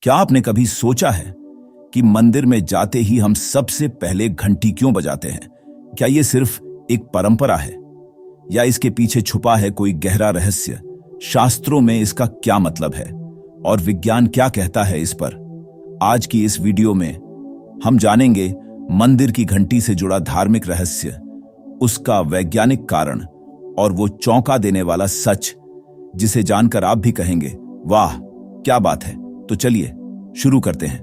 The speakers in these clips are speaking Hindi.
क्या आपने कभी सोचा है कि मंदिर में जाते ही हम सबसे पहले घंटी क्यों बजाते हैं? क्या यह सिर्फ एक परंपरा है या इसके पीछे छुपा है कोई गहरा रहस्य? शास्त्रों में इसका क्या मतलब है और विज्ञान क्या कहता है इस पर? आज की इस वीडियो में हम जानेंगे मंदिर की घंटी से जुड़ा धार्मिक रहस्य, उसका वैज्ञानिक कारण और वो चौंका देने वाला सच जिसे जानकर आप भी कहेंगे, वाह क्या बात है। तो चलिए शुरू करते हैं।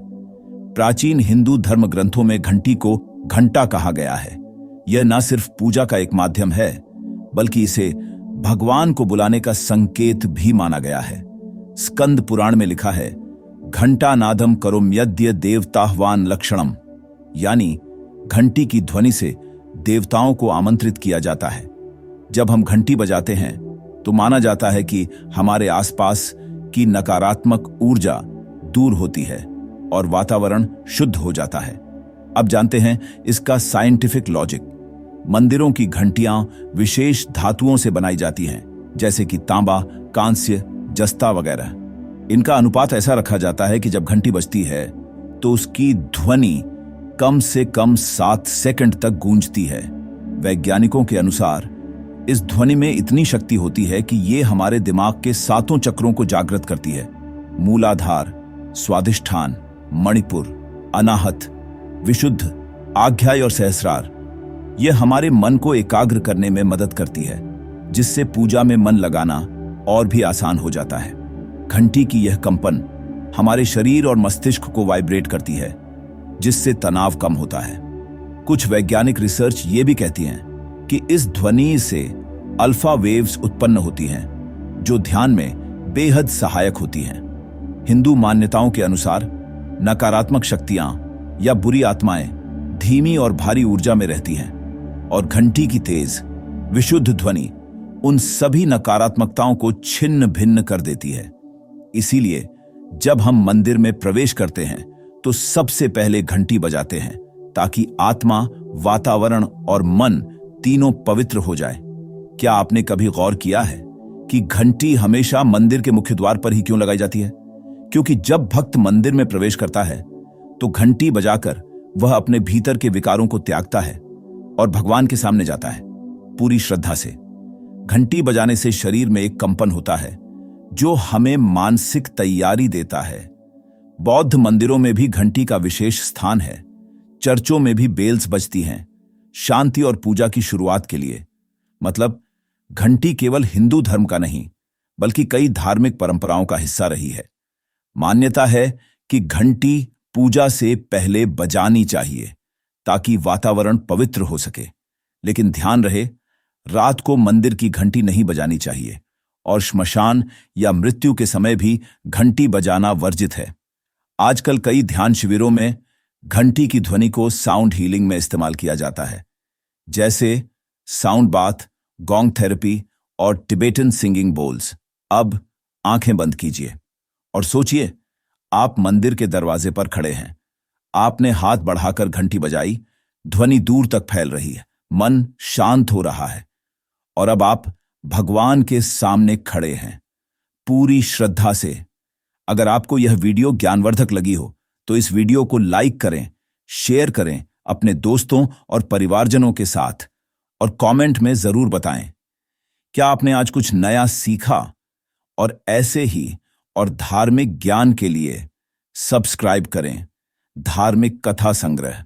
प्राचीन हिंदू धर्म ग्रंथों में घंटी को घंटा कहा गया है। यह न सिर्फ पूजा का एक माध्यम है, बल्कि इसे भगवान को बुलाने का संकेत भी माना गया है। स्कंद पुराण में लिखा है, घंटा नादम करुम यद्य देवताह्वान लक्षणम, यानी घंटी की ध्वनि से देवताओं को आमंत्रित किया जाता है। जब हम घंटी बजाते हैं तो माना जाता है कि हमारे आसपास की नकारात्मक ऊर्जा दूर होती है और वातावरण शुद्ध हो जाता है। अब जानते हैं इसका साइंटिफिक लॉजिक। मंदिरों की घंटियां विशेष धातुओं से बनाई जाती हैं, जैसे कि तांबा, कांस्य, जस्ता वगैरह। इनका अनुपात ऐसा रखा जाता है कि जब घंटी बजती है तो उसकी ध्वनि कम से कम 7 सेकंड तक गूंजती है। वैज्ञानिकों के अनुसार इस ध्वनि में इतनी शक्ति होती है कि ये हमारे दिमाग के 7 चक्रों को जागृत करती है। मूलाधार, स्वादिष्ठान, मणिपुर, अनाहत, विशुद्ध, आज्ञाय और सहस्रार। यह हमारे मन को एकाग्र करने में मदद करती है, जिससे पूजा में मन लगाना और भी आसान हो जाता है। घंटी की यह कंपन हमारे शरीर और मस्तिष्क को वाइब्रेट करती है, जिससे तनाव कम होता है। कुछ वैज्ञानिक रिसर्च ये भी कहती हैं कि इस ध्वनि से अल्फा वेव्स उत्पन्न होती हैं, जो ध्यान में बेहद सहायक होती हैं। हिंदू मान्यताओं के अनुसार नकारात्मक शक्तियां या बुरी आत्माएं धीमी और भारी ऊर्जा में रहती हैं, और घंटी की तेज विशुद्ध ध्वनि उन सभी नकारात्मकताओं को छिन्न भिन्न कर देती है। इसीलिए जब हम मंदिर में प्रवेश करते हैं तो सबसे पहले घंटी बजाते हैं, ताकि आत्मा, वातावरण और मन तीनों पवित्र हो जाए। क्या आपने कभी गौर किया है कि घंटी हमेशा मंदिर के मुख्य द्वार पर ही क्यों लगाई जाती है? क्योंकि जब भक्त मंदिर में प्रवेश करता है तो घंटी बजाकर वह अपने भीतर के विकारों को त्यागता है और भगवान के सामने जाता है पूरी श्रद्धा से। घंटी बजाने से शरीर में एक कंपन होता है जो हमें मानसिक तैयारी देता है। बौद्ध मंदिरों में भी घंटी का विशेष स्थान है। चर्चों में भी बेल्स बजती हैं, शांति और पूजा की शुरुआत के लिए। मतलब घंटी केवल हिंदू धर्म का नहीं, बल्कि कई धार्मिक परंपराओं का हिस्सा रही है। मान्यता है कि घंटी पूजा से पहले बजानी चाहिए ताकि वातावरण पवित्र हो सके। लेकिन ध्यान रहे, रात को मंदिर की घंटी नहीं बजानी चाहिए, और श्मशान या मृत्यु के समय भी घंटी बजाना वर्जित है। आजकल कई ध्यान शिविरों में घंटी की ध्वनि को साउंड हीलिंग में इस्तेमाल किया जाता है, जैसे साउंड बाथ, गोंग थेरेपी और टिबेटन सिंगिंग बोल्स। अब आंखें बंद कीजिए और सोचिए, आप मंदिर के दरवाजे पर खड़े हैं। आपने हाथ बढ़ाकर घंटी बजाई, ध्वनि दूर तक फैल रही है, मन शांत हो रहा है, और अब आप भगवान के सामने खड़े हैं पूरी श्रद्धा से। अगर आपको यह वीडियो ज्ञानवर्धक लगी हो तो इस वीडियो को लाइक करें, शेयर करें अपने दोस्तों और परिवारजनों के साथ, और कमेंट में जरूर बताएं क्या आपने आज कुछ नया सीखा। और ऐसे ही और धार्मिक ज्ञान के लिए सब्सक्राइब करें धार्मिक कथा संग्रह।